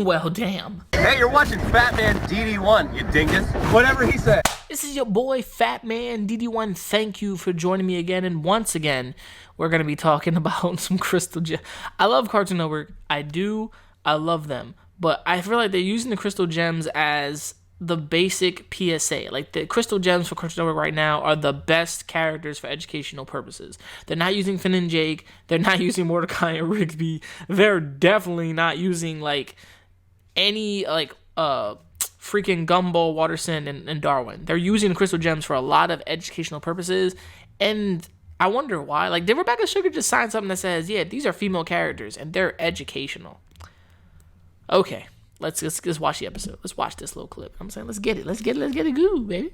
Well, damn. Hey, you're watching Fat Man DD1, you dingus. Whatever he said. This is your boy, Fat Man DD1. Thank you for joining me again. And once again, we're going to be talking about some Crystal Gems. I love Cartoon Network. I do. I love them. But I feel like they're using the Crystal Gems as the basic PSA. Like, the Crystal Gems for Cartoon Network right now are the best characters for educational purposes. They're not using Finn and Jake. They're not using Mordecai and Rigby. They're definitely not using, like, any, like, freaking Gumball, Watterson, and Darwin. They're using the Crystal Gems for a lot of educational purposes, and I wonder why. Like, did Rebecca Sugar just sign something that says, yeah, these are female characters, and they're educational? Okay, let's watch the episode. Let's watch this little clip. I'm saying, let's get it good, baby.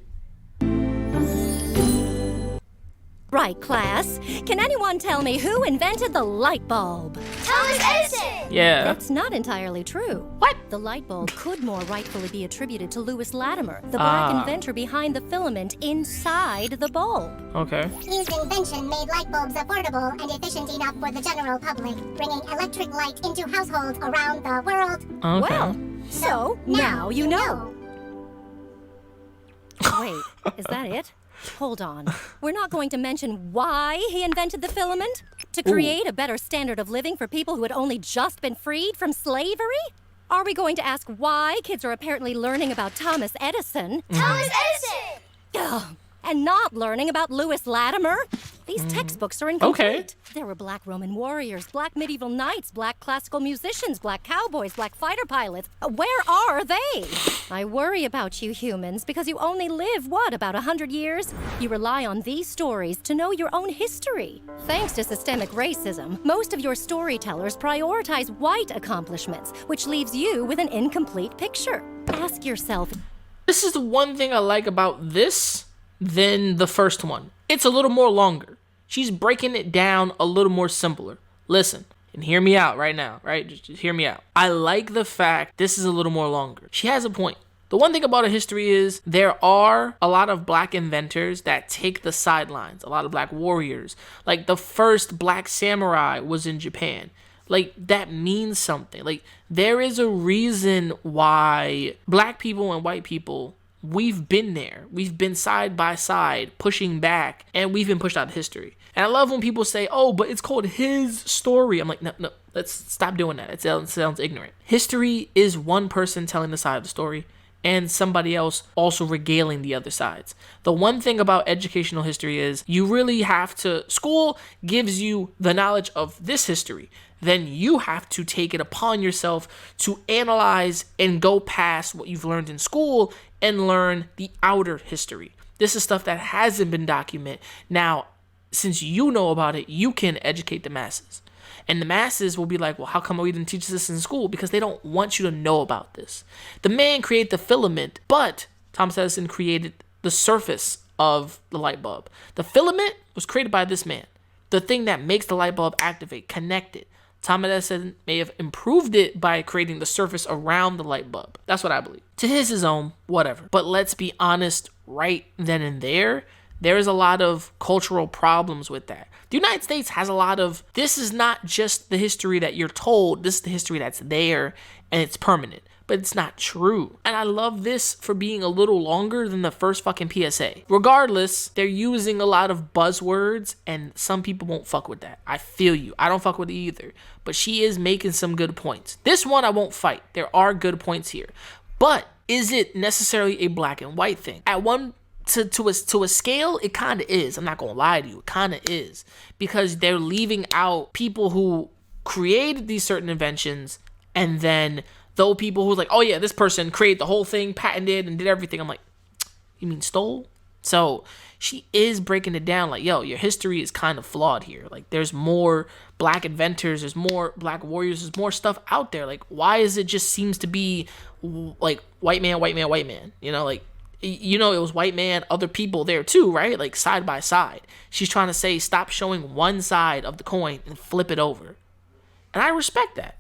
Right, class. Can anyone tell me who invented the light bulb? Thomas Edison! Yeah. That's not entirely true. What? The light bulb could more rightfully be attributed to Lewis Latimer, the black inventor behind the filament inside the bulb. Okay. His invention made light bulbs affordable and efficient enough for the general public, bringing electric light into households around the world. Okay. Well, so now you know. Wait, is that it? Hold on. We're not going to mention why he invented the filament? To create a better standard of living for people who had only just been freed from slavery? Are we going to ask why kids are apparently learning about Thomas Edison? Thomas Edison! Ugh, and not learning about Lewis Latimer? These textbooks are incomplete. Okay. There were black Roman warriors, black medieval knights, black classical musicians, black cowboys, black fighter pilots. Where are they? I worry about you humans because you only live, about 100 years? You rely on these stories to know your own history. Thanks to systemic racism, most of your storytellers prioritize white accomplishments, which leaves you with an incomplete picture. Ask yourself. This is the one thing I like about this than the first one. It's a little more longer. She's breaking it down a little more simpler. Listen, and hear me out right now, right? Just hear me out. I like the fact this is a little more longer. She has a point. The one thing about her history is there are a lot of black inventors that take the sidelines, a lot of black warriors. Like, the first black samurai was in Japan. Like, that means something. Like, there is a reason why black people and white people, we've been there. We've been side by side, pushing back, and we've been pushed out of history. And I love when people say, oh, but it's called his story. I'm like, no, let's stop doing that. It sounds ignorant. History is one person telling the side of the story and somebody else also regaling the other sides. The one thing about educational history is you really have to, school gives you the knowledge of this history. Then you have to take it upon yourself to analyze and go past what you've learned in school and learn the outer history. This is stuff that hasn't been documented. Now, since you know about it, you can educate the masses. And the masses will be like, well, how come we didn't teach this in school? Because they don't want you to know about this. The man created the filament, but Thomas Edison created the surface of the light bulb. The filament was created by this man. The thing that makes the light bulb activate, connect it. Thomas Edison may have improved it by creating the surface around the light bulb. That's what I believe. To his own, whatever. But let's be honest, right then and there is a lot of cultural problems with that. The United States has a lot of, this is not just the history that you're told, this is the history that's there and it's permanent. But it's not true. And I love this for being a little longer than the first fucking PSA. Regardless, they're using a lot of buzzwords and some people won't fuck with that. I feel you. I don't fuck with it either. But she is making some good points. This one I won't fight. There are good points here. But is it necessarily a black and white thing? At one to a scale, it kind of is. I'm not gonna lie to you, it kind of is, because they're leaving out people who created these certain inventions, and then though people who's like, oh yeah, this person created the whole thing, patented and did everything. I'm like, you mean stole? So she is breaking it down like, yo, your history is kind of flawed here. Like, there's more black inventors, there's more black warriors, there's more stuff out there. Like, why is it just seems to be like white man, white man, white man? You know, like, you know, it was white man, other people there too, right? Like, side by side. She's trying to say, stop showing one side of the coin and flip it over. And I respect that.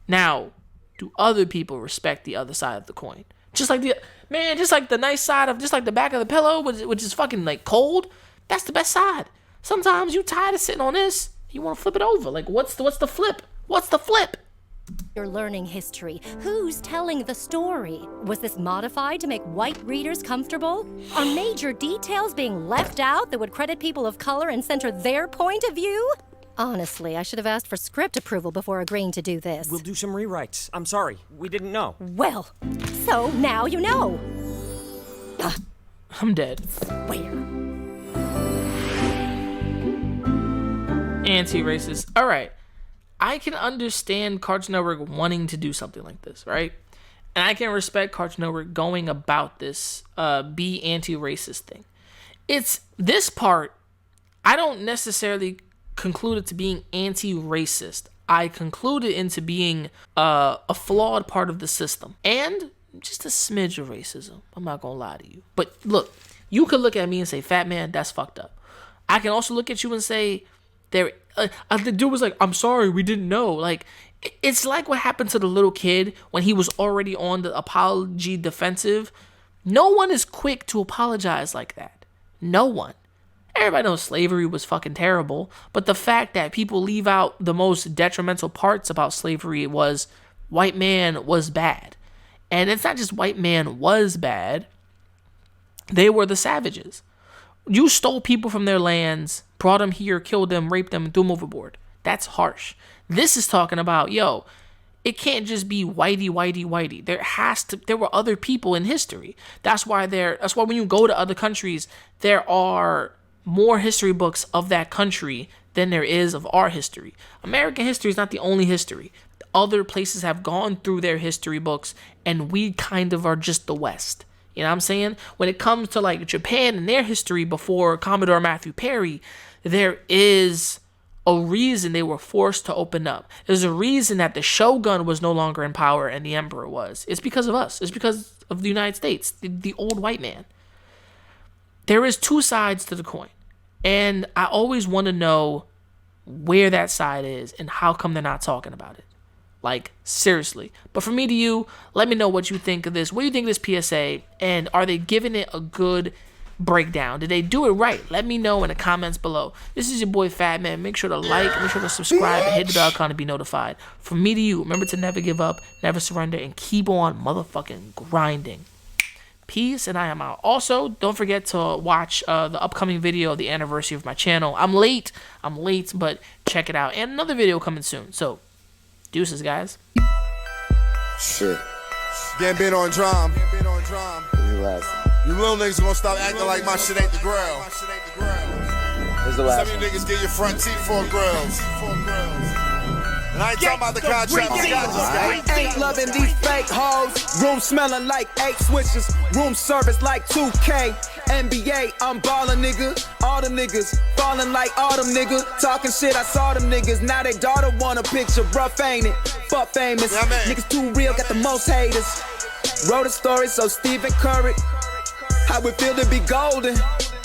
Now, do other people respect the other side of the coin? Just like the nice side of, just like the back of the pillow, which is fucking like cold. That's the best side. Sometimes you tired of sitting on this, you want to flip it over. Like, what's the flip? What's the flip? You're learning history. Who's telling the story? Was this modified to make white readers comfortable? Are major details being left out that would credit people of color and center their point of view? Honestly, I should have asked for script approval before agreeing to do this. We'll do some rewrites. I'm sorry. We didn't know. Well, so now you know. I'm dead. Where? Anti-racist. All right. I can understand Cartoon Network wanting to do something like this, right? And I can respect Cartoon Network going about this be anti-racist thing. It's this part, I don't necessarily conclude it to being anti-racist. I conclude it into being a flawed part of the system. And just a smidge of racism. I'm not going to lie to you. But look, you could look at me and say, fat man, that's fucked up. I can also look at you and say, the dude was like, I'm sorry, we didn't know. Like, it's like what happened to the little kid when he was already on the apology defensive. No one is quick to apologize like that. No one. Everybody knows slavery was fucking terrible, but the fact that people leave out the most detrimental parts about slavery was white man was bad. And it's not just white man was bad. They were the savages. You stole people from their lands, brought them here, killed them, raped them, and threw them overboard. That's harsh. This is talking about, it can't just be whitey, whitey, whitey. There were other people in history. That's why when you go to other countries, there are more history books of that country than there is of our history. American history is not the only history. Other places have gone through their history books, and we kind of are just the West. You know what I'm saying? When it comes to like Japan and their history before Commodore Matthew Perry, there is a reason they were forced to open up. There's a reason that the shogun was no longer in power and the emperor was. It's because of us. It's because of the United States, the old white man. There is two sides to the coin. And I always want to know where that side is and how come they're not talking about it. Like, seriously. But from me to you, let me know what you think of this. What do you think of this PSA? And are they giving it a good breakdown? Did they do it right? Let me know in the comments below. This is your boy Fat Man. Make sure to like, make sure to subscribe, and hit the bell icon to be notified. From me to you, remember to never give up, never surrender, and keep on motherfucking grinding. Peace, and I am out. Also, don't forget to watch the upcoming video of the anniversary of my channel. I'm late, but check it out. And another video coming soon. So, deuces, guys. Shit. Been on drum. When's the last one? You little niggas gonna stop acting like my shit ain't the grill. When's the last Some of one? you niggas get your front teeth for grills. And I ain't talking about the contract. Ain't loving these fake hoes. Room smelling like 8 switches. Room service like 2K. NBA, I'm ballin', nigga. All them niggas fallin' like all them niggas. Talking shit, I saw them niggas. Now they daughter want a picture. Rough, ain't it? Fuck famous. Yeah, man. Niggas too real, got the most haters. Wrote a story, so Stephen Curry. How it feel to be golden.